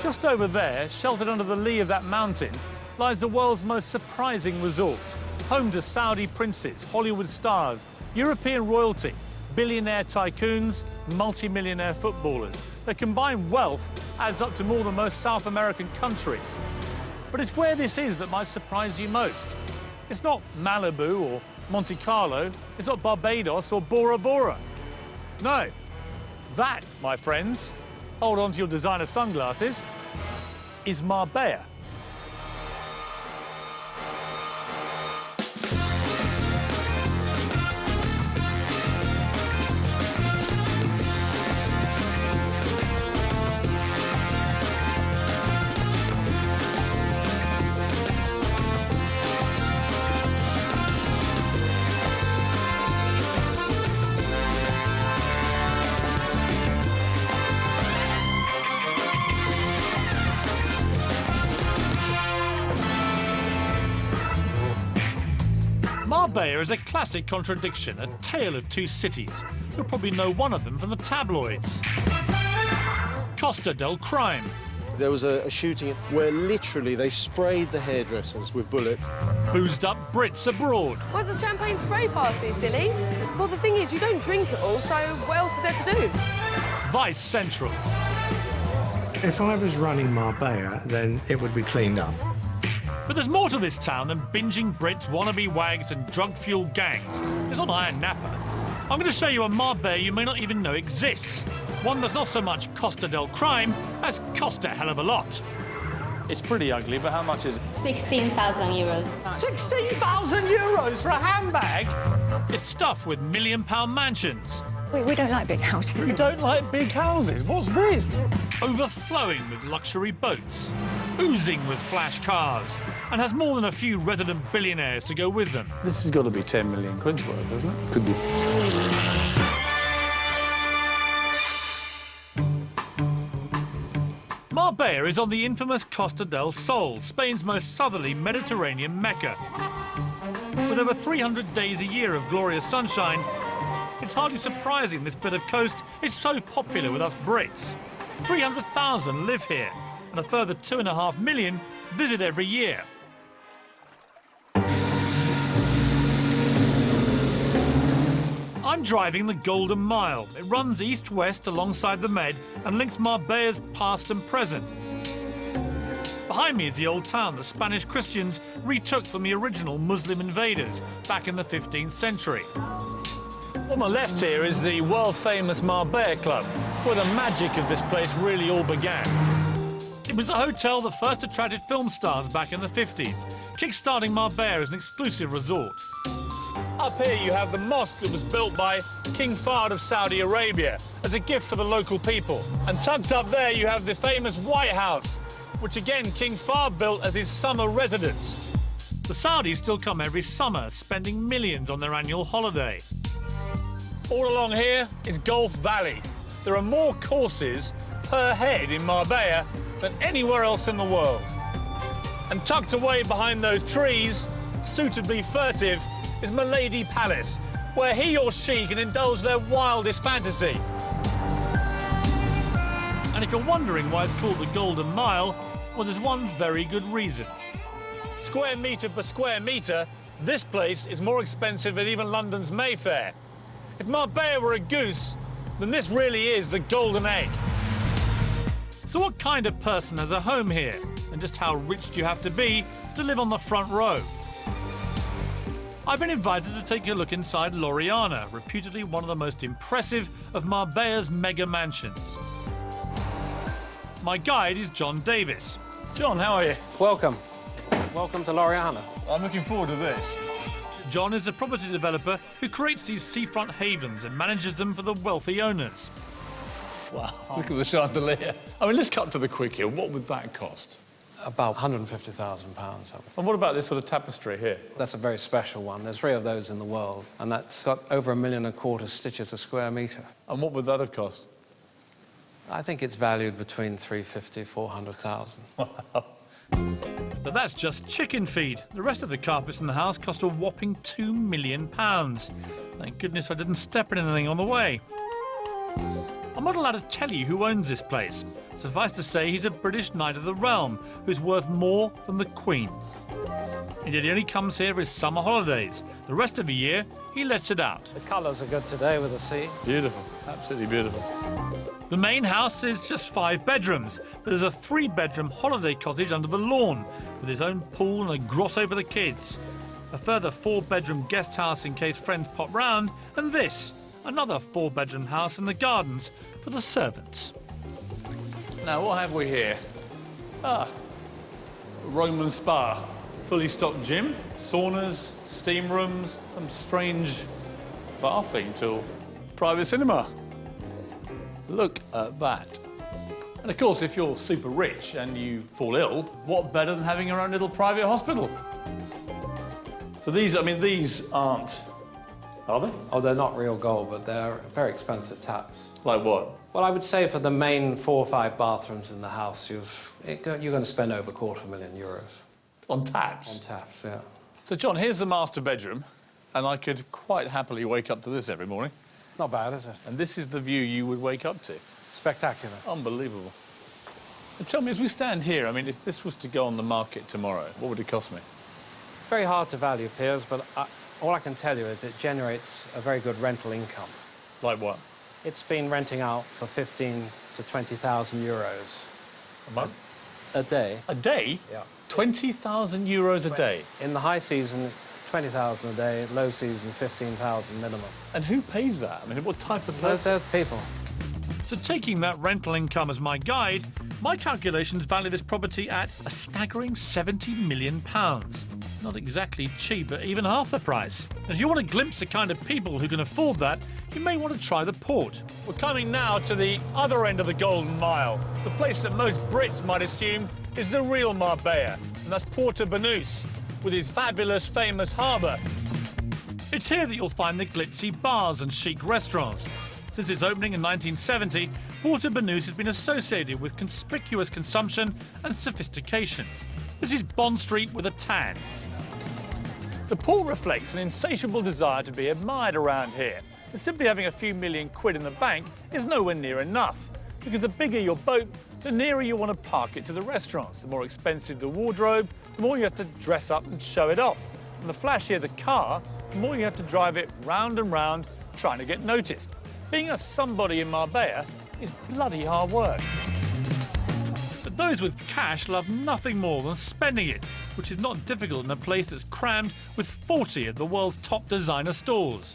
Just over there, sheltered under the lee of that mountain, lies the world's most surprising resort, home to Saudi princes, Hollywood stars, European royalty, billionaire tycoons, multi-millionaire footballers. Their combined wealth adds up to more than most South American countries. But it's where this is that might surprise you most. It's not Malibu or Monte Carlo, it's not Barbados or Bora Bora. No, that, my friends, hold on to your designer sunglasses, is Marbella. Marbella is a classic contradiction, a tale of two cities. You'll probably know one of them from the tabloids. Costa del Crime. There was a shooting where literally they sprayed the hairdressers with bullets. Boozed up Brits abroad. What's a champagne spray party, silly? Well, the thing is, you don't drink it all, so what else is there to do? Vice Central. If I was running Marbella, then it would be cleaned up. But there's more to this town than binging Brits, wannabe wags and drug-fueled gangs. It's not Iron Napa. I'm going to show you a Marbella you may not even know exists. One that's not so much Costa del Crime as cost a hell of a lot. It's pretty ugly, but how much is it? 16,000 euros. 16,000 euros for a handbag? It's stuffed with million-pound mansions. We don't like big houses. You don't like big houses? What's this? Overflowing with luxury boats, oozing with flash cars, and has more than a few resident billionaires to go with them. This has got to be 10 million quid's worth, doesn't it? Could be. Marbella is on the infamous Costa del Sol, Spain's most southerly Mediterranean mecca. With over 300 days a year of glorious sunshine, it's hardly surprising this bit of coast is so popular with us Brits. 300,000 live here, and a further 2.5 million visit every year. I'm driving the Golden Mile. It runs east-west alongside the Med and links Marbella's past and present. Behind me is the old town the Spanish Christians retook from the original Muslim invaders back in the 15th century. On my left here is the world-famous Marbella Club, where the magic of this place really all began. It was a hotel that first attracted film stars back in the 50s, kick-starting Marbella as an exclusive resort. Up here you have the mosque that was built by King Fahd of Saudi Arabia as a gift to the local people. And tucked up there you have the famous White House, which again King Fahd built as his summer residence. The Saudis still come every summer, spending millions on their annual holiday. All along here is Gulf Valley. There are more courses per head in Marbella than anywhere else in the world. And tucked away behind those trees, suitably furtive, is Milady Palace, where he or she can indulge their wildest fantasy. And if you're wondering why it's called the Golden Mile, well, there's one very good reason. Square metre per square metre, this place is more expensive than even London's Mayfair. If Marbella were a goose, then this really is the golden egg. So what kind of person has a home here? And just how rich do you have to be to live on the front row? I've been invited to take a look inside L'Oriana, reputedly one of the most impressive of Marbella's mega mansions. My guide is John Davis. John, how are you? Welcome. Welcome to L'Oriana. I'm looking forward to this. John is a property developer who creates these seafront havens and manages them for the wealthy owners. Wow, look at the chandelier. I mean, let's cut to the quick here. What would that cost? About £150,000. And what about this sort of tapestry here? That's a very special one. There's 3 of those in the world, and that's got over 1.25 million stitches a square metre. And what would that have cost? I think it's valued between 350,000 and 400,000. Wow. But that's just chicken feed. The rest of the carpets in the house cost a whopping £2 million. Thank goodness I didn't step in anything on the way. I'm not allowed to tell you who owns this place. Suffice to say, he's a British Knight of the Realm who's worth more than the Queen. Indeed, he only comes here for his summer holidays. The rest of the year, he lets it out. The colours are good today with the sea. Beautiful, absolutely beautiful. The main house is just 5 bedrooms, but there's a 3-bedroom holiday cottage under the lawn with his own pool and a grotto for the kids. A further 4-bedroom guest house in case friends pop round, and this, another 4-bedroom house in the gardens for the servants. Now, what have we here? Ah, Roman spa. Fully stocked gym, saunas, steam rooms, some strange bathing tool. Private cinema. Look at that. And of course, if you're super rich and you fall ill, what better than having your own little private hospital? So these aren't, are they? Oh, they're not real gold, but they're very expensive taps. Like what? Well, I would say for the main 4 or 5 bathrooms in the house, you're going to spend over €250,000. On taps? On taps, yeah. So, John, here's the master bedroom, and I could quite happily wake up to this every morning. Not bad, is it? And this is the view you would wake up to. Spectacular. Unbelievable. And tell me, as we stand here, I mean, if this was to go on the market tomorrow, what would it cost me? Very hard to value, Piers, but all I can tell you is it generates a very good rental income. Like what? It's been renting out for 15 to 20,000 euros. A month? A day. A day? Yeah. 20,000 euros a day? In the high season, 20,000 a day, low season, 15,000 minimum. And who pays that? I mean, what type of person? There's people. So taking that rental income as my guide, my calculations value this property at a staggering £70 million. Not exactly cheap at even half the price. And if you want a glimpse of the kind of people who can afford that, you may want to try the port. We're coming now to the other end of the Golden Mile, the place that most Brits might assume is the real Marbella, and that's Porto Banús, with its fabulous, famous harbour. It's here that you'll find the glitzy bars and chic restaurants. Since its opening in 1970, Porto Banús has been associated with conspicuous consumption and sophistication. This is Bond Street with a tan. The port reflects an insatiable desire to be admired around here, and simply having a few million quid in the bank is nowhere near enough, because the bigger your boat, the nearer you want to park it to the restaurants. The more expensive the wardrobe, the more you have to dress up and show it off. And the flashier the car, the more you have to drive it round and round, trying to get noticed. Being a somebody in Marbella is bloody hard work. But those with cash love nothing more than spending it, which is not difficult in a place that's crammed with 40 of the world's top designer stores.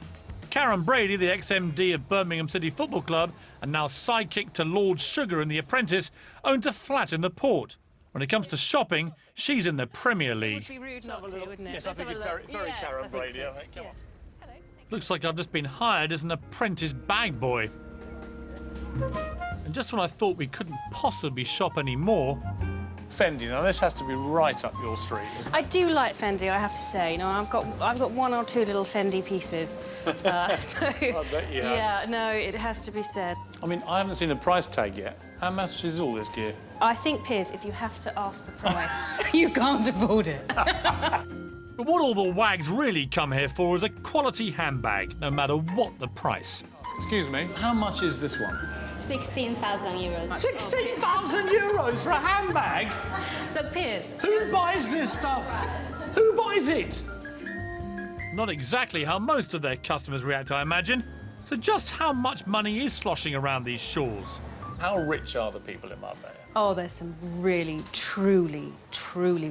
Karren Brady, the ex-MD of Birmingham City Football Club and now sidekick to Lord Sugar in The Apprentice, owns a flat in the port. When it comes to shopping, she's in the Premier League. It would be rude not to, wouldn't it? Yes, I think it's very Karren Brady. I think. Come on. Hello. Looks like I've just been hired as an apprentice bag boy. And just when I thought we couldn't possibly shop any more, Fendi, now this has to be right up your street, isn't it? I do like Fendi, I have to say. You know, I've got 1 or 2 little Fendi pieces. So, I bet you have. yeah, no, it has to be said. I mean, I haven't seen a price tag yet. How much is all this gear? I think, Piers, if you have to ask the price, you can't afford it. but what all the wags really come here for is a quality handbag, no matter what the price. Excuse me, how much is this one? 16,000 euros. 16,000 euros for a handbag? Look, Piers. Who buys this stuff? Who buys it? Not exactly how most of their customers react, I imagine. So just how much money is sloshing around these shores? How rich are the people in Marbella? Oh, there's some really, truly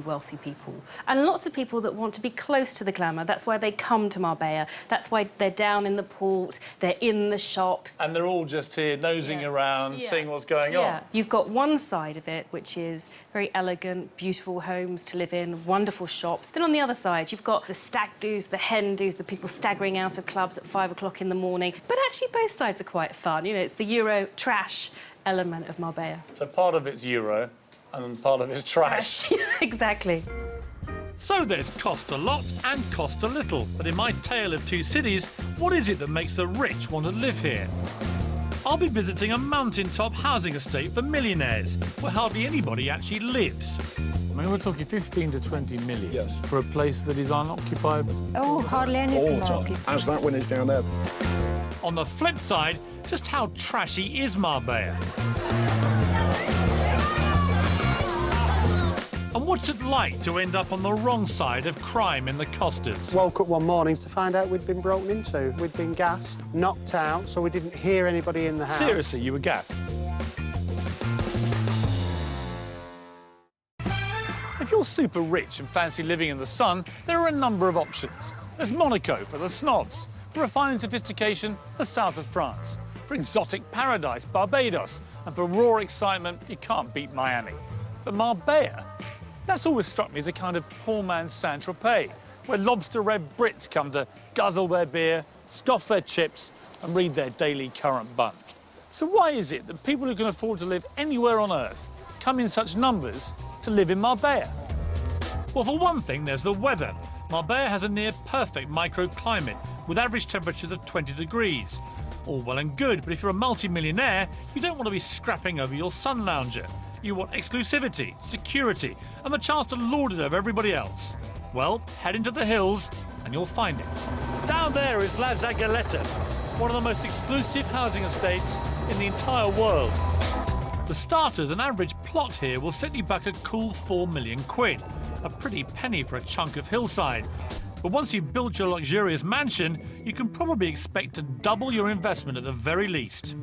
wealthy people. And lots of people that want to be close to the glamour. That's why they come to Marbella. That's why they're down in the port, they're in the shops. And they're all just here nosing around, seeing what's going on. You've got one side of it, which is very elegant, beautiful homes to live in, wonderful shops. Then on the other side, you've got the stag do's, the hen do's, the people staggering out of clubs at 5 o'clock in the morning. But actually, both sides are quite fun. You know, it's the Euro trash element of Marbella. So part of it's Euro and part of it's trash. Exactly. So there's cost a lot and cost a little. But in my tale of 2 cities, what is it that makes the rich want to live here? I'll be visiting a mountaintop housing estate for millionaires, where hardly anybody actually lives. I mean, we're talking 15 to 20 million Yes. for a place that is unoccupied. Oh, hardly any All of the them are time. occupied. As that one is down there. On the flip side, just how trashy is Marbella? And what's it like to end up on the wrong side of crime in the Costas? Woke up one morning to find out we'd been broken into. We'd been gassed, knocked out, so we didn't hear anybody in the house. Seriously, you were gassed? If you're super rich and fancy living in the sun, there are a number of options. There's Monaco for the snobs, for refined sophistication, the south of France, for exotic paradise, Barbados, and for raw excitement, you can't beat Miami. But Marbella, that's always struck me as a kind of poor man's St Tropez, where lobster-red Brits come to guzzle their beer, scoff their chips, and read their daily current bun. So why is it that people who can afford to live anywhere on Earth come in such numbers to live in Marbella? Well, for one thing, there's the weather. Marbella has a near-perfect microclimate, with average temperatures of 20 degrees. All well and good, but if you're a multi-millionaire, you don't want to be scrapping over your sun lounger. You want exclusivity, security, and the chance to lord it over everybody else. Well, head into the hills, and you'll find it. Down there is La Zagaleta, one of the most exclusive housing estates in the entire world. For starters, an average plot here will set you back a cool 4 million quid, a pretty penny for a chunk of hillside. But once you've built your luxurious mansion, you can probably expect to double your investment at the very least.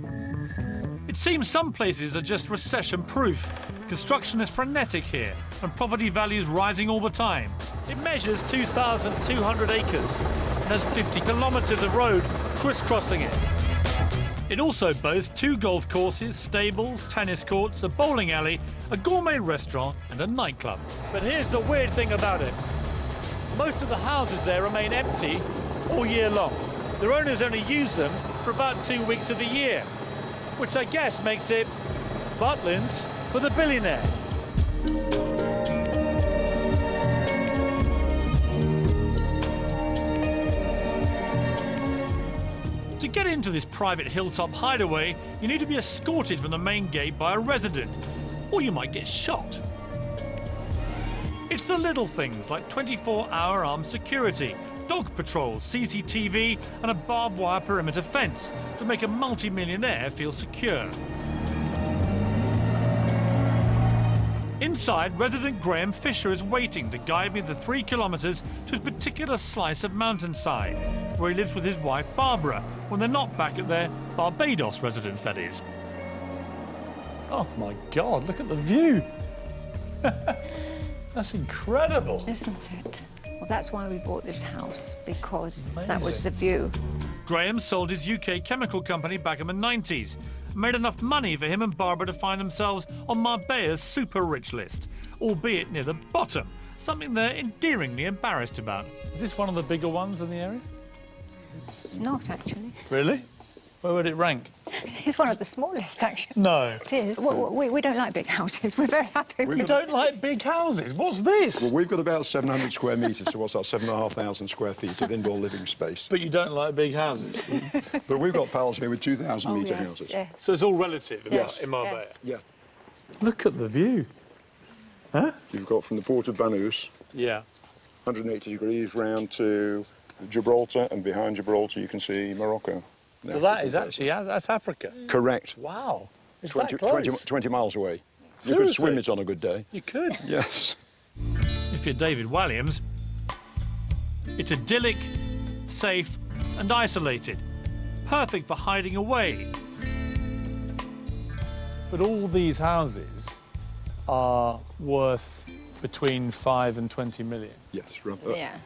It seems some places are just recession-proof. Construction is frenetic here, and property values rising all the time. It measures 2,200 acres and has 50 kilometres of road crisscrossing it. It also boasts 2 golf courses, stables, tennis courts, a bowling alley, a gourmet restaurant and a nightclub. But here's the weird thing about it. Most of the houses there remain empty all year long. Their owners only use them for about 2 weeks of the year, which I guess makes it Butlins for the billionaire. To get into this private hilltop hideaway, you need to be escorted from the main gate by a resident, or you might get shot. It's the little things like 24-hour armed security, dog patrols, CCTV, and a barbed wire perimeter fence to make a multi-millionaire feel secure. Inside, resident Graham Fisher is waiting to guide me the 3 kilometres to his particular slice of mountainside, where he lives with his wife Barbara, when they're not back at their Barbados residence, that is. Oh my God, look at the view. That's incredible. Isn't it? Well, that's why we bought this house, because that was the view. Graham sold his UK chemical company back in the 90s, made enough money for him and Barbara to find themselves on Marbella's super rich list, albeit near the bottom, something they're endearingly embarrassed about. Is this one of the bigger ones in the area? Not, actually. Really? Where would it rank? It's one of the smallest, actually. No. It is. We don't like big houses. We're very happy. You don't like big houses? What's this? Well, we've got about 700 square metres, so what's that, 7,500 square feet of indoor living space. But you don't like big houses? But we've got pals here with 2,000 metre yes, houses. Yes. So it's all relative Yes. in Marbella? Yes. Yeah. Look at the view. Huh? You've got from the port of Banús, Yeah. 180 degrees round to Gibraltar, and behind Gibraltar you can see Morocco. So that is actually, that's Africa. Correct. Wow. It's 20, that close. 20 miles away. You Seriously? could swim it on a good day. You could. Yes. If you're David Walliams, it's idyllic, safe and isolated. Perfect for hiding away. But all these houses are worth between 5 and 20 million. Yes. Yeah.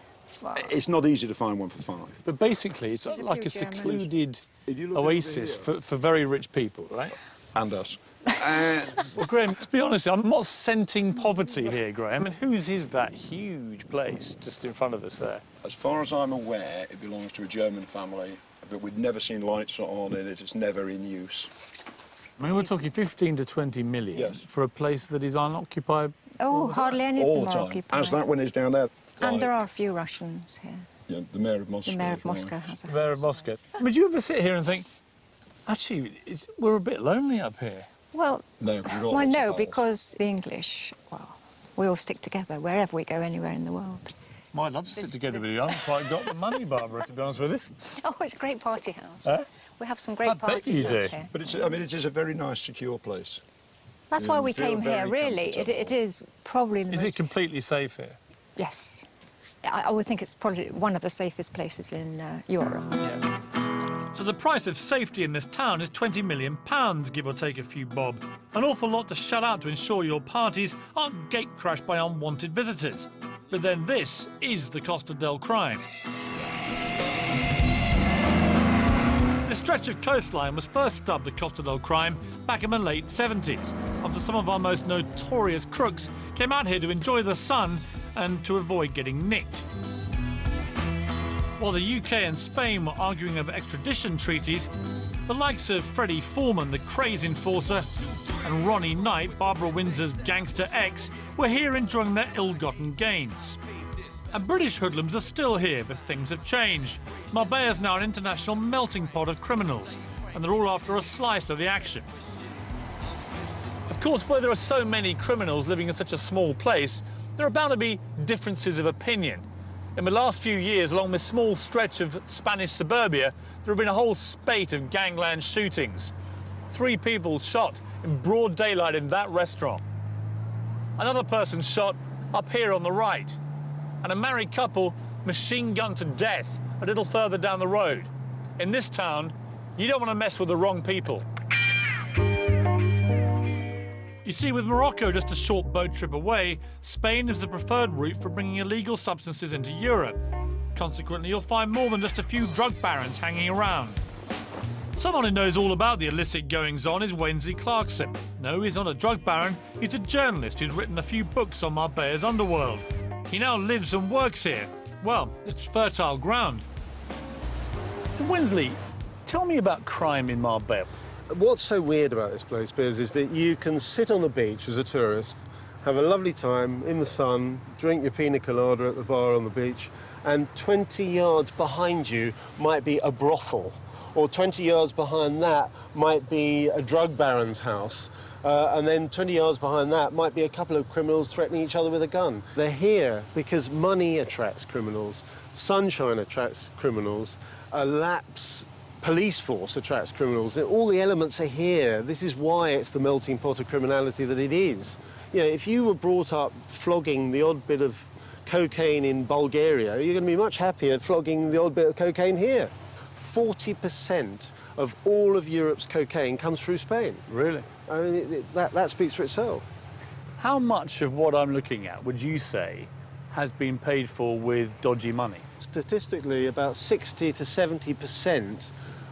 Well, It's not easy to find one for 5. But basically, it's There's a like a few Germans. secluded If you look over oasis here- for very rich people, right? And us. Well, Graham, let's be honest, I'm not scenting poverty here, Graham. And whose is that huge place just in front of us there? As far as I'm aware, it belongs to a German family, but we've never seen lights on in it. It's never in use. I mean, we're talking 15 to 20 million Yes. for a place that is unoccupied. oh, hardly any of All them the are time. occupied. As that one is down there. And there are a few Russians here. Yeah, the mayor of Moscow. The mayor of as well. Moscow has a Mayor of house. Moscow. Would you ever sit here and think, actually, we're a bit lonely up here? Well, No, 'cause we've got well, lots of no, pals. because the English, well, We all stick together wherever we go, anywhere in the world. Well, I'd love to sit together with you. I haven't quite got the money, Barbara, to be honest with us. Oh, it's a great party house. Huh? We have some great I bet parties you do. out here. But it's, I mean, it is a very nice, secure place. That's You why we feel came here, very really. comfortable. It is probably the Is most... it completely safe here? Yes. I would think it's probably one of the safest places in Europe. So the price of safety in this town is £20 million, give or take a few bob. An awful lot to shut out to ensure your parties aren't gate-crashed by unwanted visitors. But then this is the Costa del Crime. This stretch of coastline was first dubbed the Costa del Crime back in the late 70s, after some of our most notorious crooks came out here to enjoy the sun and to avoid getting nicked. While the UK and Spain were arguing over extradition treaties, the likes of Freddie Foreman, the craze enforcer, and Ronnie Knight, Barbara Windsor's gangster ex, were here enjoying their ill-gotten gains. And British hoodlums are still here, but things have changed. Marbella is now an international melting pot of criminals, and they're all after a slice of the action. Of course, where there are so many criminals living in such a small place, there are bound to be differences of opinion. In the last few years, along this small stretch of Spanish suburbia, there have been a whole spate of gangland shootings. 3 people shot in broad daylight in that restaurant. Another person shot up here on the right. And a married couple machine gunned to death a little further down the road. In this town, you don't want to mess with the wrong people. You see, with Morocco just a short boat trip away, Spain is the preferred route for bringing illegal substances into Europe. Consequently, you'll find more than just a few drug barons hanging around. Someone who knows all about the illicit goings-on is Wensley Clarkson. No, he's not a drug baron, he's a journalist who's written a few books on Marbella's underworld. He now lives and works here. Well, it's fertile ground. So, Wensley, tell me about crime in Marbella. What's so weird about this place, Piers, is that you can sit on the beach as a tourist, have a lovely time in the sun, drink your pina colada at the bar on the beach, and 20 yards behind you might be a brothel, or 20 yards behind that might be a drug baron's house, and then 20 yards behind that might be a couple of criminals threatening each other with a gun. They're here because money attracts criminals, sunshine attracts criminals, a lapse police force attracts criminals. All the elements are here. This is why it's the melting pot of criminality that it is. You know, if you were brought up flogging the odd bit of cocaine in Bulgaria, you're going to be much happier flogging the odd bit of cocaine here. 40% of all of Europe's cocaine comes through Spain. Really? I mean, that speaks for itself. How much of what I'm looking at would you say has been paid for with dodgy money? Statistically, about 60 to 70%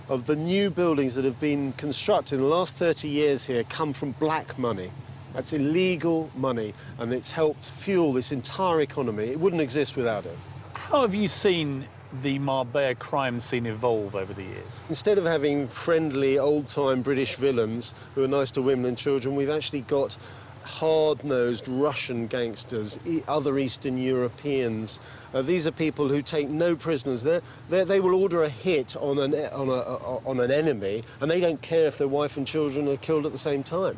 of the new buildings that have been constructed in the last 30 years here come from black money. That's illegal money, and it's helped fuel this entire economy. It wouldn't exist without it. How have you seen the Marbella crime scene evolve over the years? Instead of having friendly, old-time British villains who are nice to women and children, we've actually got hard-nosed Russian gangsters, other Eastern Europeans. These are people who take no prisoners. They will order a hit on an enemy, and they don't care if their wife and children are killed at the same time.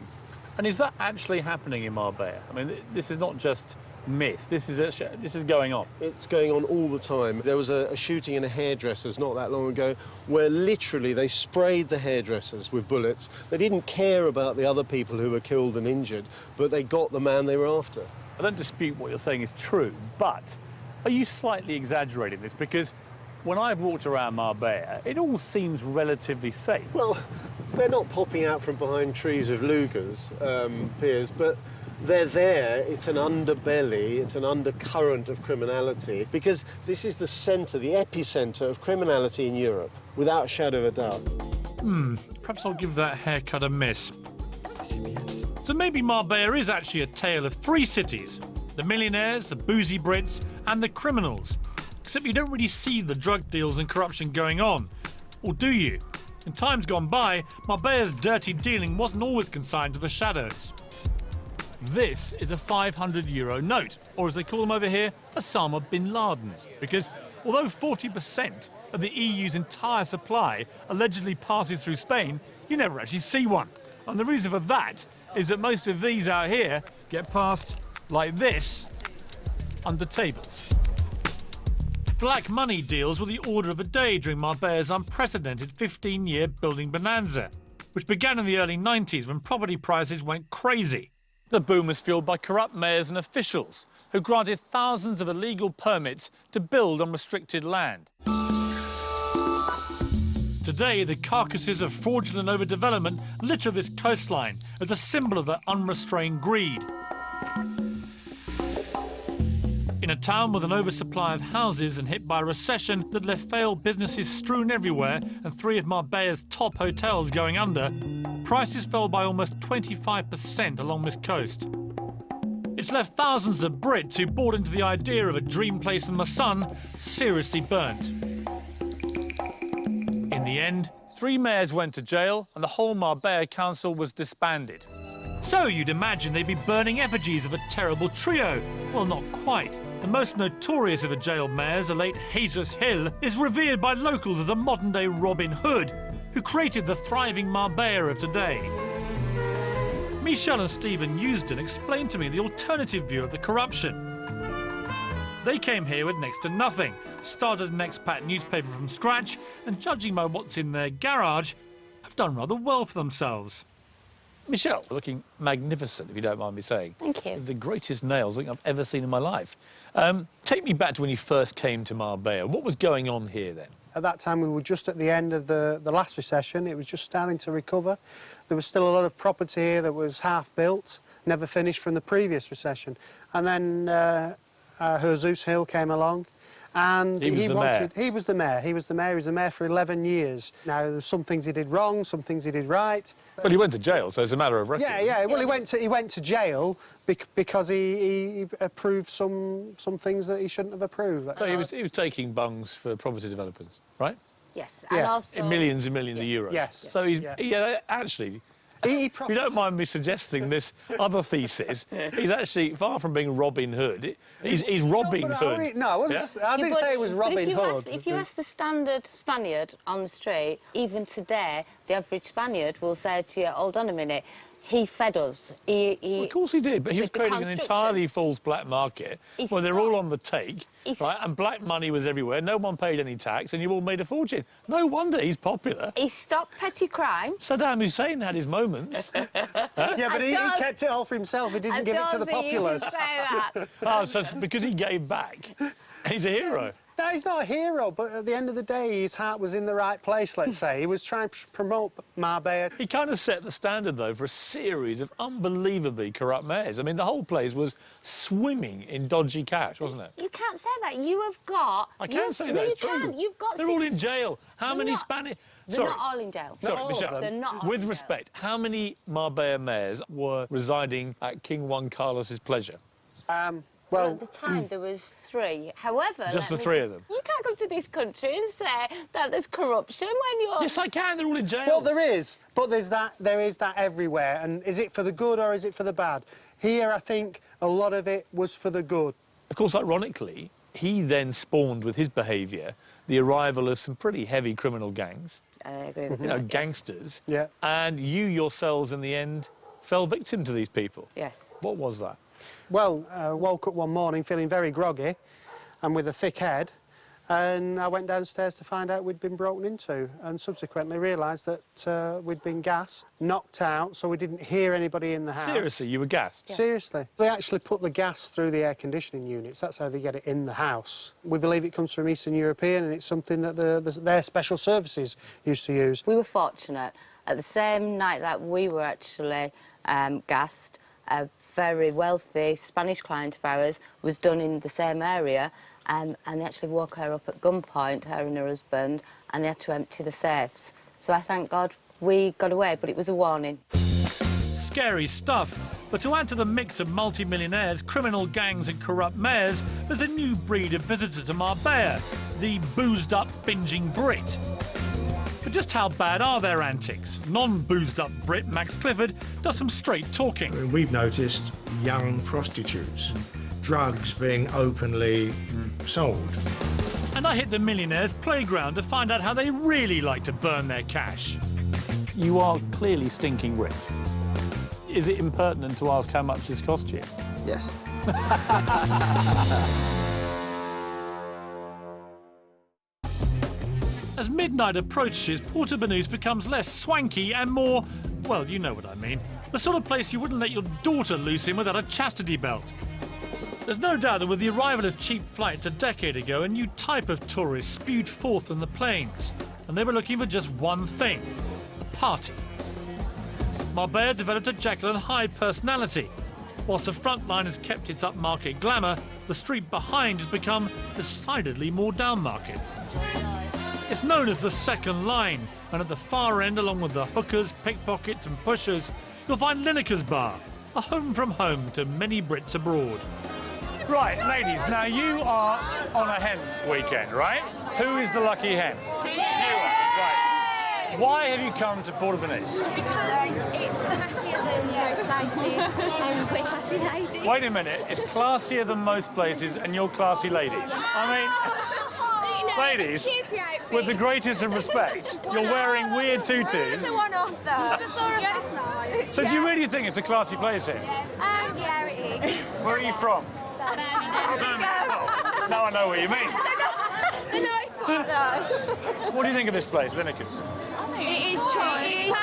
And is that actually happening in Marbella? I mean, this is not just myth. This is going on. It's going on all the time. There was a shooting in a hairdresser's not that long ago where literally they sprayed the hairdressers with bullets. They didn't care about the other people who were killed and injured, but they got the man they were after. I don't dispute what you're saying is true, but are you slightly exaggerating this? Because when I've walked around Marbella, it all seems relatively safe. Well, they're not popping out from behind trees of Lugers, Piers, but they're there. It's an underbelly, it's an undercurrent of criminality, because this is the centre, the epicentre of criminality in Europe, without a shadow of a doubt. Perhaps I'll give that haircut a miss. So maybe Marbella is actually a tale of 3 cities: the millionaires, the boozy Brits, and the criminals. Except you don't really see the drug deals and corruption going on. Or do you? In times gone by, Marbella's dirty dealing wasn't always consigned to the shadows. This is a €500 note, or as they call them over here, Osama bin Laden's. Because although 40% of the EU's entire supply allegedly passes through Spain, you never actually see one. And the reason for that is that most of these out here get passed like this, under tables. Black money deals were the order of the day during Marbella's unprecedented 15-year building bonanza, which began in the early 90s when property prices went crazy. The boom was fueled by corrupt mayors and officials who granted thousands of illegal permits to build on restricted land. Today, the carcasses of fraudulent overdevelopment litter this coastline as a symbol of their unrestrained greed. In a town with an oversupply of houses and hit by a recession that left failed businesses strewn everywhere and 3 of Marbella's top hotels going under, prices fell by almost 25% along this coast. It's left thousands of Brits who bought into the idea of a dream place in the sun seriously burnt. In the end, 3 mayors went to jail and the whole Marbella council was disbanded. So you'd imagine they'd be burning effigies of a terrible trio. Well, not quite. The most notorious of the jailed mayors, the late Jesus Hill, is revered by locals as a modern-day Robin Hood, who created the thriving Marbella of today. Michelle and Stephen Eusden explained to me the alternative view of the corruption. They came here with next to nothing, started an expat newspaper from scratch, and judging by what's in their garage, have done rather well for themselves. Michelle, looking magnificent, if you don't mind me saying. Thank you. The greatest nails I think I've ever seen in my life. Take me back to when you first came to Marbella. What was going on here then? At that time, we were just at the end of the last recession. It was just starting to recover. There was still a lot of property here that was half-built, never finished from the previous recession. And then Jesus Hill came along, and he was the mayor. He was the mayor. He was the mayor for 11 years. Now, there's some things he did wrong, some things he did right. Well, he went to jail, so it's a matter of record. Yeah. Well, he went to jail because he approved some things that he shouldn't have approved. So he was taking bungs for property developers, right? Yes, and also... In millions and millions of euros. Yes. So actually... If you don't mind me suggesting this other thesis, he's actually, far from being Robin Hood, he's Robbing Hood. No, I didn't say it was Robin Hood. If you ask the standard Spaniard on the street, even today, the average Spaniard will say to you, hold on a minute, he fed us. Well, of course he did, but he was creating an entirely false black market where they're all on the take, right? And black money was everywhere. No one paid any tax, and you all made a fortune. No wonder he's popular. He stopped petty crime. Saddam Hussein had his moments. Yeah, but he kept it all for himself. He didn't give it to the populace. You can say that. Oh, so it's because he gave back. He's a hero. No, he's not a hero, but at the end of the day, his heart was in the right place, let's say. He was trying to promote Marbella. He kind of set the standard, though, for a series of unbelievably corrupt mayors. I mean, the whole place was swimming in dodgy cash, wasn't it? You can't say that. You have got... I can't say that, it's true. You've got... They're all in jail. How many Spanish... They're not all in jail. Sorry, Michelle. They're not all in With jail. respect, how many Marbella mayors were residing at King Juan Carlos's pleasure? Well, at the time, there was 3. However... Just the 3 of them? You can't come to this country and say that there's corruption when you're... Yes, I can. They're all in jail. Well, there is, but there is that everywhere. And is it for the good or is it for the bad? Here, I think a lot of it was for the good. Of course, ironically, he then spawned with his behaviour the arrival of some pretty heavy criminal gangs. I agree with you know, gangsters. Yeah. And you yourselves, in the end, fell victim to these people. Yes. What was that? Well, I woke up one morning feeling very groggy and with a thick head, and I went downstairs to find out we'd been broken into, and subsequently realised that we'd been gassed, knocked out, so we didn't hear anybody in the house. Seriously, you were gassed? Yeah. Seriously. They actually put the gas through the air conditioning units. That's how they get it in the house. We believe it comes from Eastern European, and it's something that their special services used to use. We were fortunate. At the same night that we were actually gassed, a very wealthy Spanish client of ours was done in the same area, and they actually woke her up at gunpoint, her and her husband, and they had to empty the safes. So I thank God we got away, but it was a warning. Scary stuff. But to add to the mix of multi-millionaires, criminal gangs and corrupt mayors, there's a new breed of visitor to Marbella, the boozed-up, binging Brit. But just how bad are their antics? Non-boozed-up Brit Max Clifford does some straight talking. We've noticed young prostitutes, drugs being openly sold. And I hit the millionaires' playground to find out how they really like to burn their cash. You are clearly stinking rich. Is it impertinent to ask how much this cost you? Yes. As midnight approaches, Portobello's becomes less swanky and more, well, you know what I mean. The sort of place you wouldn't let your daughter loose in without a chastity belt. There's no doubt that with the arrival of cheap flights a decade ago, a new type of tourist spewed forth on the plains, and they were looking for just one thing: a party. Marbella developed a Jekyll and Hyde personality. Whilst the front line has kept its upmarket glamour, the street behind has become decidedly more downmarket. It's known as the second line, and at the far end, along with the hookers, pickpockets and pushers, you'll find Lineker's Bar, a home from home to many Brits abroad. Right, ladies, now you are on a hen weekend, right? Who is the lucky hen? You are, right. Why have you come to Portobello? Because it's classier than most places and we're classy ladies. Wait a minute, it's classier than most places and you're classy ladies. Ladies, with the greatest of respect, you're wearing weird tutus. It's a one-off, though. So do you really think it's a classy place here? Yeah, it is. Where are you from? Birmingham. Now I know what you mean. The nice part, though. What do you think of this place, Lineker's? It is cheap.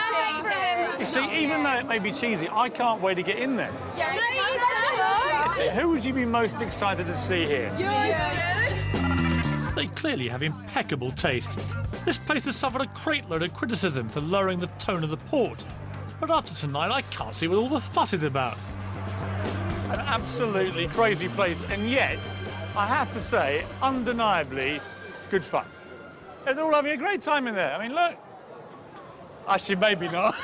You see, even though it may be cheesy, I can't wait to get in there. Yeah, it is. Who would you be most excited to see here? They clearly have impeccable taste. This place has suffered a crate load of criticism for lowering the tone of the port. But after tonight, I can't see what all the fuss is about. An absolutely crazy place, and yet, I have to say, undeniably good fun. They're all having a great time in there. I mean, look. Actually, maybe not.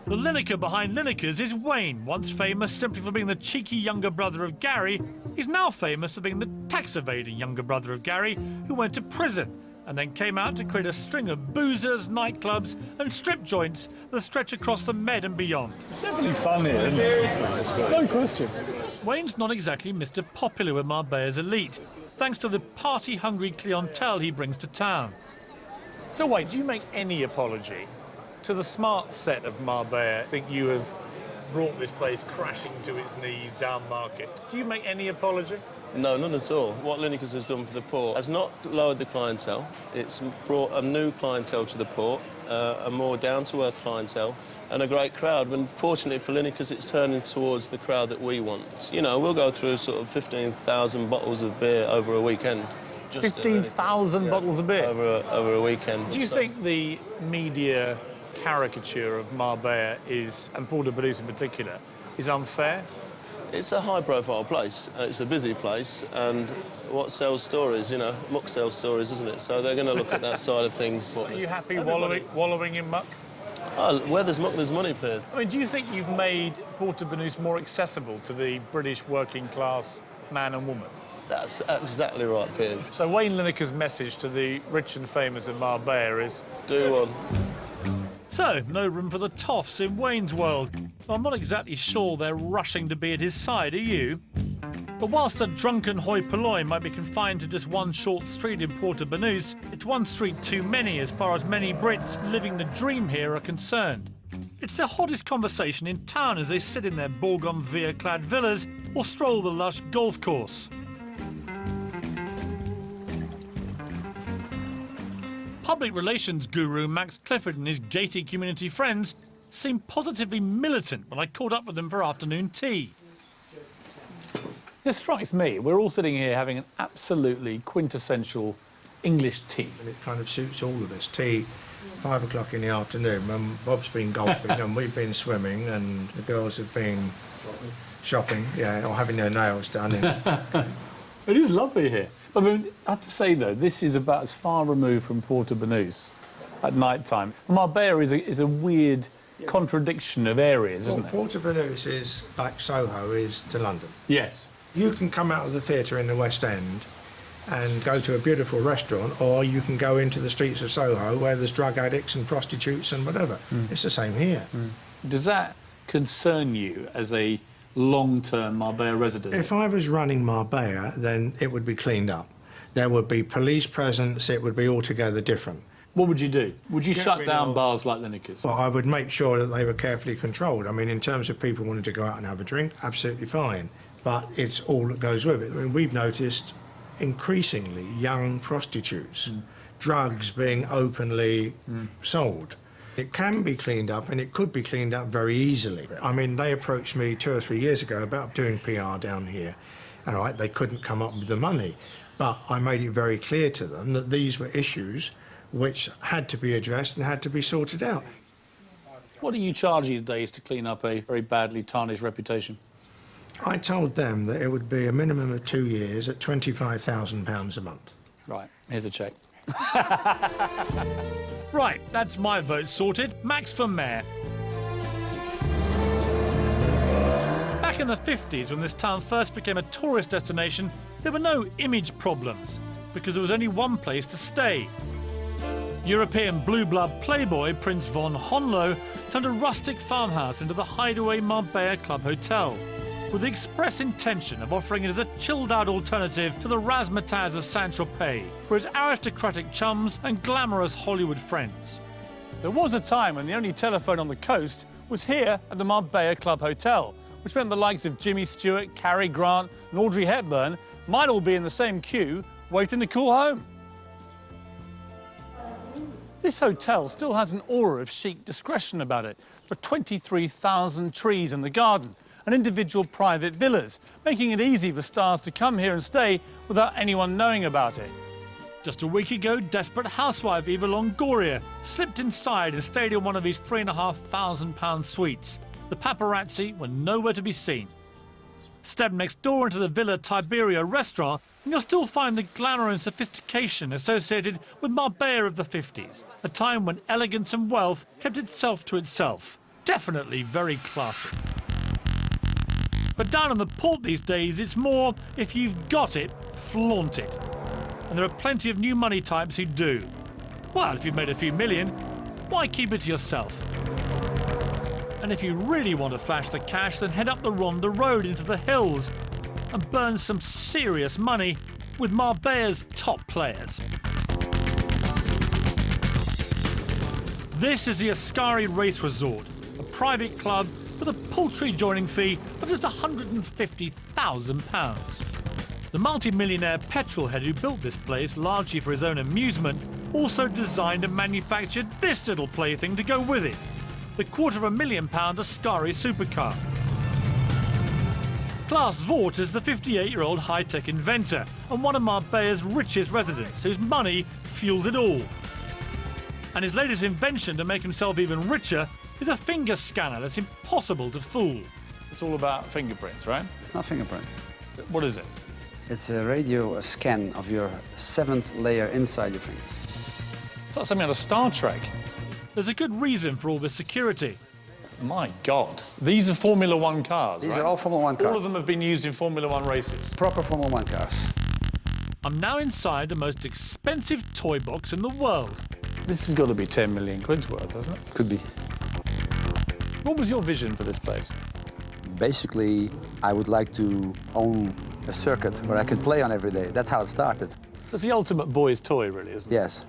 The Lineker behind Lineker's is Wayne, once famous simply for being the cheeky younger brother of Gary. He's now famous for being the tax-evading younger brother of Gary, who went to prison and then came out to create a string of boozers, nightclubs and strip joints that stretch across the Med and beyond. It's definitely fun here, isn't it? No question. Wayne's not exactly Mr. Popular with Marbella's elite, thanks to the party-hungry clientele he brings to town. So wait, do you make any apology to the smart set of Marbella? I think you have brought this place crashing to its knees down market. Do you make any apology? No, none at all. What Lineker's has done for the port has not lowered the clientele. It's brought a new clientele to the port, a more down-to-earth clientele, and a great crowd. And fortunately for Lineker's, it's turning towards the crowd that we want. You know, we'll go through sort of 15,000 bottles of beer over a weekend. 15,000 bottles of beer? Over a weekend. Do you think the media caricature of Marbella is, and Portobello in particular, is unfair? It's a high-profile place. It's a busy place, and what sells stories, you know, muck sells stories, isn't it? So they're going to look at that side of things. Are you happy wallowing in muck? Oh, where there's muck, there's money, Piers. I mean, do you think you've made Portobello more accessible to the British working-class man and woman? That's exactly right, Piers. So Wayne Lineker's message to the rich and famous of Marbella is... Do one. So, no room for the toffs in Wayne's world. I'm not exactly sure they're rushing to be at his side, are you? But whilst the drunken hoi polloi might be confined to just one short street in Portobello, it's one street too many as far as many Brits living the dream here are concerned. It's the hottest conversation in town as they sit in their bougainvillea-clad villas or stroll the lush golf course. Public relations guru Max Clifford and his gated community friends seemed positively militant when I caught up with them for afternoon tea. This strikes me, we're all sitting here having an absolutely quintessential English tea. And it kind of suits all of us. Tea, 5 o'clock in the afternoon, when Bob's been golfing and we've been swimming and the girls have been shopping, yeah, or having their nails done. It is lovely here. I mean, I have to say, though, this is about as far removed from Portobello at night time. Marbella is a weird contradiction of areas, isn't it? Portobello is like Soho is to London. Yes. You can come out of the theatre in the West End and go to a beautiful restaurant, or you can go into the streets of Soho where there's drug addicts and prostitutes and whatever. It's the same here. Does that concern you as a long-term Marbella resident? If I was running Marbella, then it would be cleaned up. There would be police presence, it would be altogether different. What would you do? Would you Get shut rid down of- bars like Lineker's? Well, I would make sure that they were carefully controlled. I mean, in terms of people wanting to go out and have a drink, absolutely fine. But it's all that goes with it. I mean, we've noticed increasingly young prostitutes, drugs being openly sold. It can be cleaned up, and it could be cleaned up very easily. I mean, they approached me 2 or 3 years ago about doing PR down here. And all right, they couldn't come up with the money. But I made it very clear to them that these were issues which had to be addressed and had to be sorted out. What do you charge these days to clean up a very badly tarnished reputation? I told them that it would be a minimum of 2 years at £25,000 a month. Right, here's a cheque. Right, that's my vote sorted. Max for mayor. Back in the 50s, when this town first became a tourist destination, there were no image problems, because there was only one place to stay. European blue blood playboy Prince von Honlo turned a rustic farmhouse into the hideaway Marbella Club Hotel, with the express intention of offering it as a chilled-out alternative to the razzmatazz of St Tropezor for its aristocratic chums and glamorous Hollywood friends. There was a time when the only telephone on the coast was here at the Marbella Club Hotel, which meant the likes of Jimmy Stewart, Cary Grant and Audrey Hepburn might all be in the same queue waiting to call home. This hotel still has an aura of chic discretion about it. There are 23,000 trees in the garden and individual private villas, making it easy for stars to come here and stay without anyone knowing about it. Just a week ago, desperate housewife Eva Longoria slipped inside and stayed in one of these £3,500 suites. The paparazzi were nowhere to be seen. Step next door into the Villa Tiberia restaurant and you'll still find the glamour and sophistication associated with Marbella of the 50s, a time when elegance and wealth kept itself to itself. Definitely very classy. But down in the port these days, it's more, if you've got it, flaunt it. And there are plenty of new money types who do. Well, if you've made a few million, why keep it to yourself? And if you really want to flash the cash, then head up the Ronda Road into the hills and burn some serious money with Marbella's top players. This is the Ascari Race Resort, a private club with a paltry joining fee of just £150,000. The multi-millionaire petrolhead who built this place largely for his own amusement also designed and manufactured this little plaything to go with it, the £250,000 Ascari supercar. Klaus Vort is the 58-year-old high-tech inventor and one of Marbella's richest residents, whose money fuels it all. And his latest invention to make himself even richer is a finger scanner that's impossible to fool. It's all about fingerprints, right? It's not fingerprint. What is it? It's a radio scan of your 7th layer inside your finger. It's like something out of Star Trek. There's a good reason for all this security. My God. These are Formula One cars, These right? are all Formula One cars. All of them have been used in Formula One races. Proper Formula One cars. I'm now inside the most expensive toy box in the world. This has got to be 10 million quid's worth, hasn't it? Could be. What was your vision for this place? Basically, I would like to own a circuit where I could play on every day. That's how it started. It's the ultimate boy's toy, really, isn't it? Yes.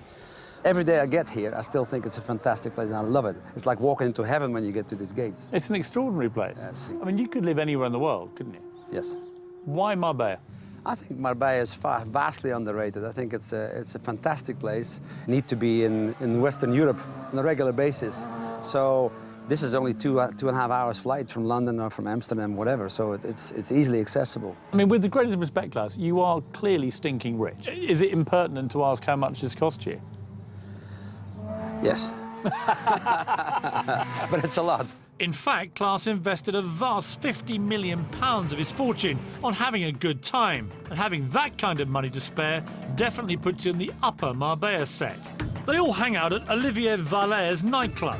Every day I get here, I still think it's a fantastic place and I love it. It's like walking into heaven when you get to these gates. It's an extraordinary place. Yes. I mean, you could live anywhere in the world, couldn't you? Yes. Why Marbella? I think Marbella is vastly underrated. I think it's a fantastic place. Need to be in Western Europe on a regular basis. So this is only 2.5 hours flight from London or from Amsterdam, whatever. So it's easily accessible. I mean, with the greatest respect, Klaus, you are clearly stinking rich. Is it impertinent to ask how much this cost you? Yes. But it's a lot. In fact, Klaus invested a vast £50 million of his fortune on having a good time. And having that kind of money to spare definitely puts you in the upper Marbella set. They all hang out at Olivier Vallet's nightclub.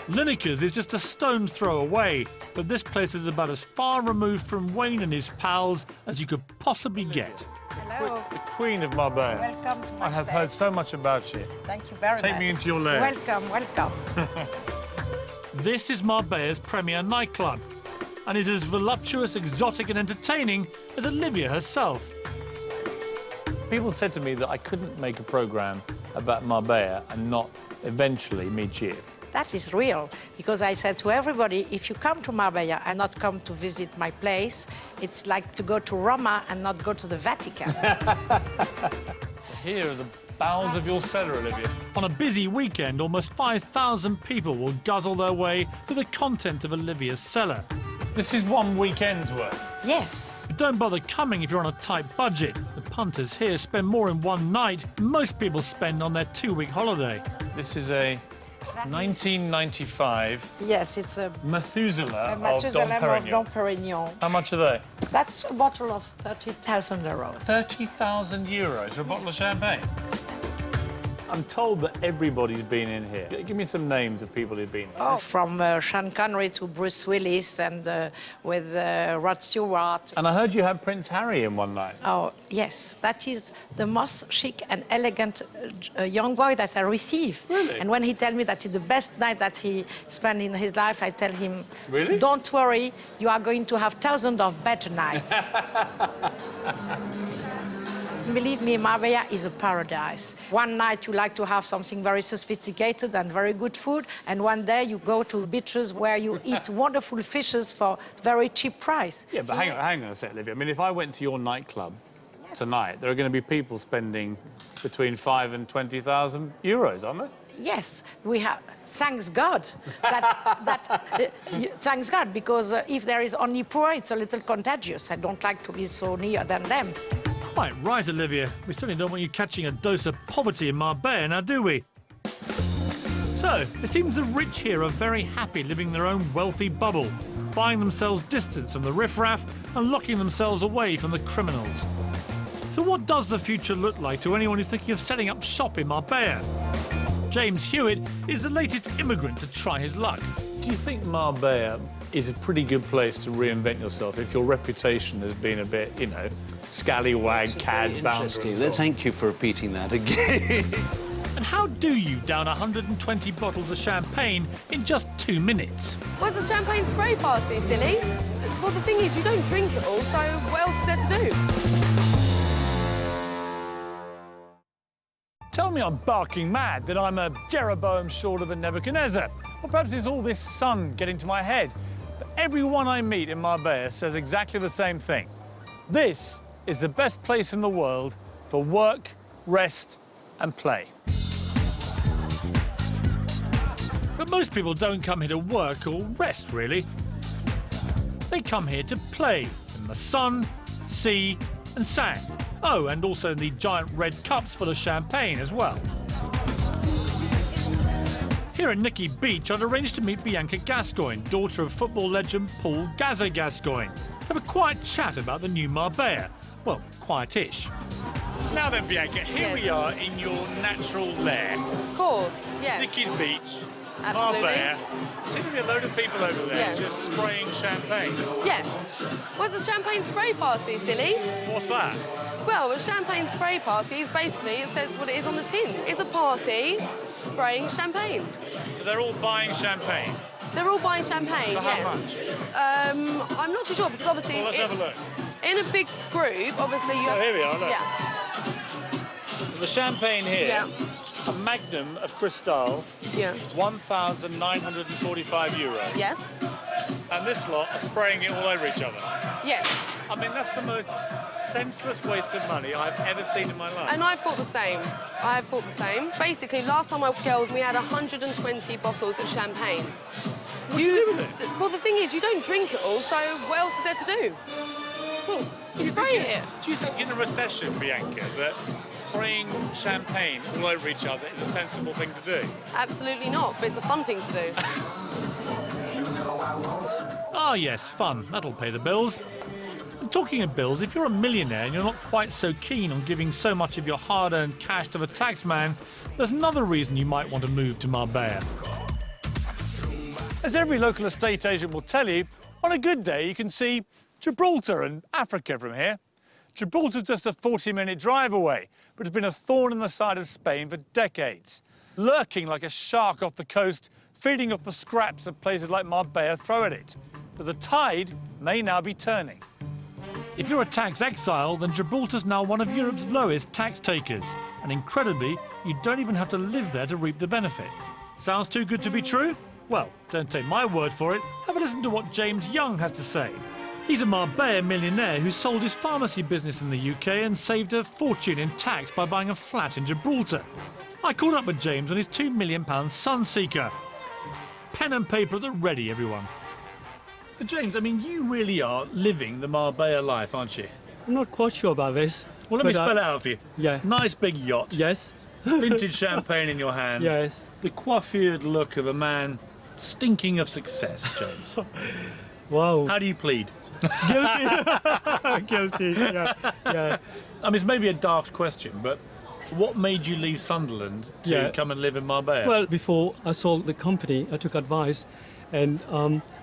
Lineker's is just a stone's throw away, but this place is about as far removed from Wayne and his pals as you could possibly get. Hello. The Queen of Marbella. Welcome to my I have place. heard so much about you. Thank you very much. Take me into your lair. Welcome, welcome. This is Marbella's premier nightclub, and is as voluptuous, exotic and entertaining as Olivia herself. People said to me that I couldn't make a programme about Marbella and not eventually meet you? That is real, because I said to everybody, if you come to Marbella and not come to visit my place, it's like to go to Roma and not go to the Vatican. So here are the bowels of your cellar, Olivia. On a busy weekend, almost 5,000 people will guzzle their way through the content of Olivia's cellar. This is one weekend's worth. Yes. But don't bother coming if you're on a tight budget. The punters here spend more in one night than most people spend on their 2-week holiday. This is a 1995. Yes, it's a Methuselah of Dom Perignon. How much are they? That's a bottle of 30,000 euros. 30,000 euros for a bottle of champagne? I'm told that everybody's been in here. Give me some names of people who've been here. Oh, from Sean Connery to Bruce Willis and with Rod Stewart. And I heard you had Prince Harry in one night. Oh, yes. That is the most chic and elegant young boy that I receive. Really? And when he tells me that it's the best night that he spent in his life, I tell him, really? Don't worry, you are going to have thousands of better nights. Believe me, Marbella is a paradise. One night you like to have something very sophisticated and very good food, and one day you go to beaches where you eat wonderful fishes for very cheap price. Yeah, but hang on a sec, Olivia. I mean, if I went to your nightclub tonight, there are going to be people spending between 5,000 and 20,000 euros, aren't there? Yes, we have. Thanks God. Thanks God, because if there is only poor, it's a little contagious. I don't like to be so near than them. Quite right, Olivia. We certainly don't want you catching a dose of poverty in Marbella, now do we? So, it seems the rich here are very happy living their own wealthy bubble, buying themselves distance from the riffraff and locking themselves away from the criminals. So what does the future look like to anyone who's thinking of setting up shop in Marbella? James Hewitt is the latest immigrant to try his luck. Do you think Marbella is a pretty good place to reinvent yourself if your reputation has been a bit, you know, scallywag, cad, bounder? Thank you for repeating that again. And how do you down 120 bottles of champagne in just 2 minutes? Well, it's a champagne spray party, silly. Well, the thing is, you don't drink it all, so what else is there to do? Tell me I'm barking mad, that I'm a Jeroboam shorter than Nebuchadnezzar. Or perhaps it's all this sun getting to my head. But everyone I meet in Marbella says exactly the same thing. This is the best place in the world for work, rest and play. But most people don't come here to work or rest, really. They come here to play in the sun, sea and sand. Oh, and also the giant red cups full of champagne as well. Here at Nicky Beach, I'd arranged to meet Bianca Gascoigne, daughter of football legend Paul Gazza Gascoigne. Have a quiet chat about the new Marbella. Well, quiet-ish. Now then, Bianca, here we are in your natural lair. Of course, yes. Nicky's Beach, Absolutely. Marbella. Seems to be a load of people over there Yes. just spraying champagne. Yes. Well, it's a champagne spray party, silly. What's that? Well, a champagne spray party is basically, it says what it is on the tin. It's a party spraying champagne. So they're all buying champagne. They're all buying champagne, For how yes. I'm not too sure because obviously... Well, let's have a look. In a big group, obviously you So have... here we are, look. Yeah. The champagne here, Yeah. a Magnum of Cristal, Yeah. 1,945 euros. Yes. And this lot are spraying it all over each other. Yes. I mean, that's the most senseless waste of money I've ever seen in my life. And I thought the same. I thought the same. Basically, last time I was girls, we had 120 bottles of champagne. What do you do with it? Well, the thing is, you don't drink it all, so what else is there to do? Well, you spray it. Do you think in a recession, Bianca, that spraying champagne all over each other is a sensible thing to do? Absolutely not, but it's a fun thing to do. Ah, yes, fun. That'll pay the bills. And talking of bills, if you're a millionaire and you're not quite so keen on giving so much of your hard-earned cash to the taxman, there's another reason you might want to move to Marbella. As every local estate agent will tell you, on a good day you can see Gibraltar and Africa from here. Gibraltar's just a 40-minute drive away, but it's been a thorn in the side of Spain for decades, lurking like a shark off the coast, feeding off the scraps that places like Marbella throw at it. But the tide may now be turning. If you're a tax exile, then Gibraltar's now one of Europe's lowest tax takers, And incredibly, you don't even have to live there to reap the benefit. Sounds too good to be true? Well, don't take my word for it. Have a listen to what James Young has to say. He's a Marbella millionaire who sold his pharmacy business in the UK and saved a fortune in tax by buying a flat in Gibraltar. I caught up with James on his £2 million Sunseeker. Pen and paper at the ready, everyone. So, James, I mean, you really are living the Marbella life, aren't you? I'm not quite sure about this. Well, let me spell it out for you. Yeah. Nice big yacht. Yes. Vintage champagne in your hand. Yes. The coiffured look of a man stinking of success, James. Wow. How do you plead? Guilty. Guilty, yeah. I mean, it's maybe a daft question, but what made you leave Sunderland to come and live in Marbella? Well, before I sold the company, I took advice and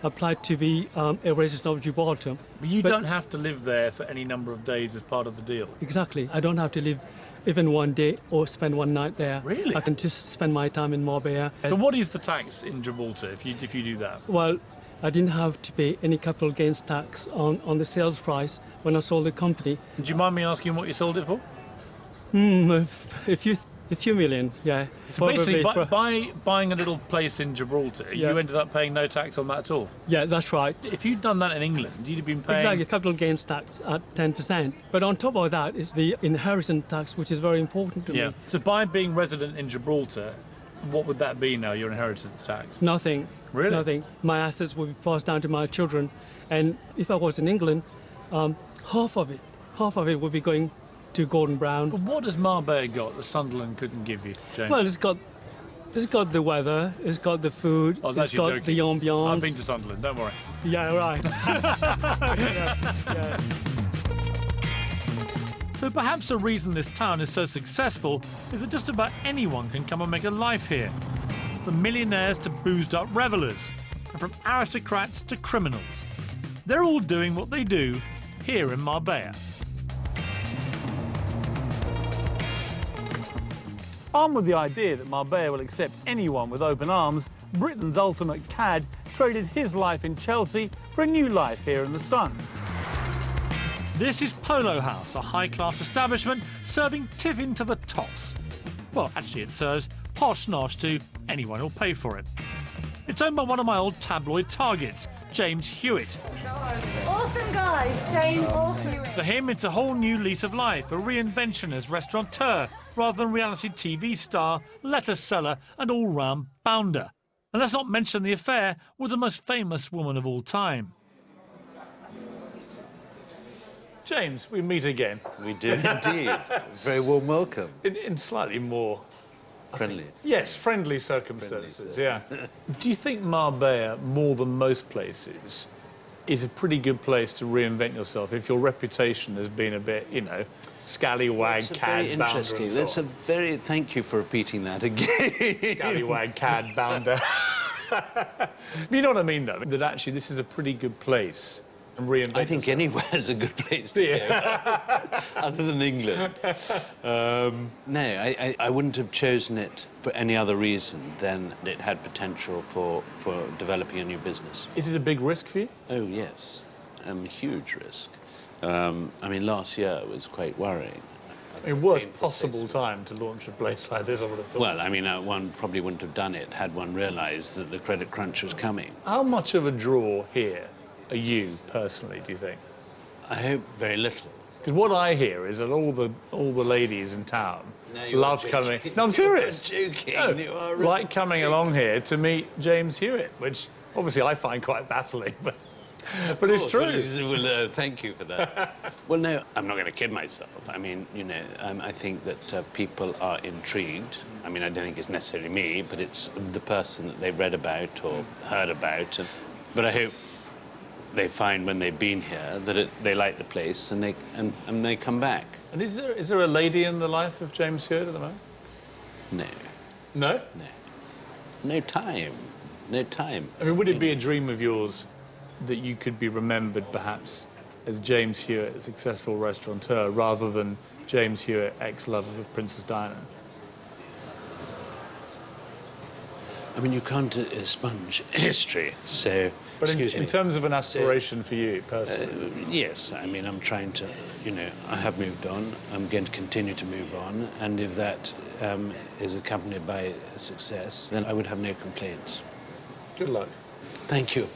applied to be a resident of Gibraltar. But you don't have to live there for any number of days as part of the deal. Exactly. I don't have to live even one day or spend one night there. Really? I can just spend my time in Marbella. So what is the tax in Gibraltar if you do that? Well, I didn't have to pay any capital gains tax on the sales price when I sold the company. Do you mind me asking what you sold it for? A few million, yeah. So basically, by buying a little place in Gibraltar, you ended up paying no tax on that at all? Yeah, that's right. If you'd done that in England, you'd have been paying... Exactly, capital gains tax at 10%. But on top of that is the inheritance tax, which is very important to me. So by being resident in Gibraltar, what would that be now, your inheritance tax? Nothing. Really? Nothing. My assets will be passed down to my children. And if I was in England, half of it would be going to Gordon Brown. But what has Marbella got that Sunderland couldn't give you, James? Well, it's got the weather, it's got the food, it's got joking. the ambiance. I've been to Sunderland, don't worry. Yeah, right. So perhaps the reason this town is so successful is that just about anyone can come and make a life here. From millionaires to boozed-up revellers, and from aristocrats to criminals. They're all doing what they do here in Marbella. Armed with the idea that Marbella will accept anyone with open arms, Britain's ultimate cad traded his life in Chelsea for a new life here in the sun. This is Polo House, a high-class establishment serving tiffin to the toss. Well, actually it serves posh nosh to anyone who'll pay for it. It's owned by one of my old tabloid targets, James Hewitt. Awesome guy, James. Awesome. For him, it's a whole new lease of life, a reinvention as restaurateur, rather than reality TV star, lettuce seller and all-round bounder. And let's not mention the affair with the most famous woman of all time. James, we meet again. We do indeed. Very warm welcome. In slightly more... Friendly. Yes, friendly circumstances, yeah. Do you think Marbella, more than most places, is a pretty good place to reinvent yourself if your reputation has been a bit, you know, scallywag, cad, very bounder? interesting. That's a very... Thank you for repeating that again. Scallywag, cad, bounder. You know what I mean, though? That actually this is a pretty good place to reinvent I think yourself. anywhere is a good place to go, other than England. No, I wouldn't have chosen it for any other reason than it had potential for developing a new business. Is it a big risk for you? Oh, yes. Huge risk. I mean, last year was quite worrying. I mean, worst possible time to launch a place like this, I would have thought. Well, I mean, one probably wouldn't have done it had one realised that the credit crunch was coming. How much of a draw here are you, personally, do you think? I hope very little. Because what I hear is that all the ladies in town No, you love are coming... joking. No, I'm serious. You are joking. No, You are like coming along here to meet James Hewitt, which obviously I find quite baffling, but it's true. Well, thank you for that. Well, no, I'm not going to kid myself. I mean, you know, I think that people are intrigued. I mean, I don't think it's necessarily me, but it's the person that they've read about or heard about. But I hope they find when they've been here that they like the place and they come back. And is there a lady in the life of James Hewitt at the moment? No. No? No. No time. No time. I mean, would it be a dream of yours that you could be remembered, perhaps, as James Hewitt, a successful restaurateur, rather than James Hewitt, ex-lover of Princess Diana? I mean, you can't expunge history, so... But excuse in me. terms of an aspiration for you, personally? Yes, I mean, I'm trying to, I have moved on. I'm going to continue to move on. And if that is accompanied by success, then I would have no complaints. Good luck. Thank you.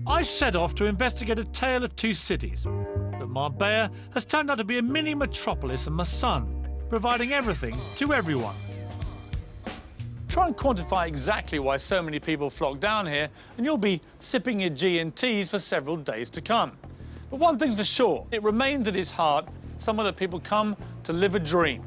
I set off to investigate a tale of two cities. But Marbella has turned out to be a mini metropolis in the sun, providing everything to everyone. Try and quantify exactly why so many people flock down here, and you'll be sipping your G&Ts for several days to come. But one thing's for sure, it remains at his heart somewhere that people come to live a dream,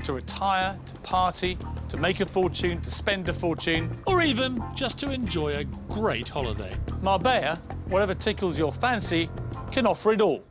to retire, to party, to make a fortune, to spend a fortune, or even just to enjoy a great holiday. Marbella, whatever tickles your fancy, can offer it all.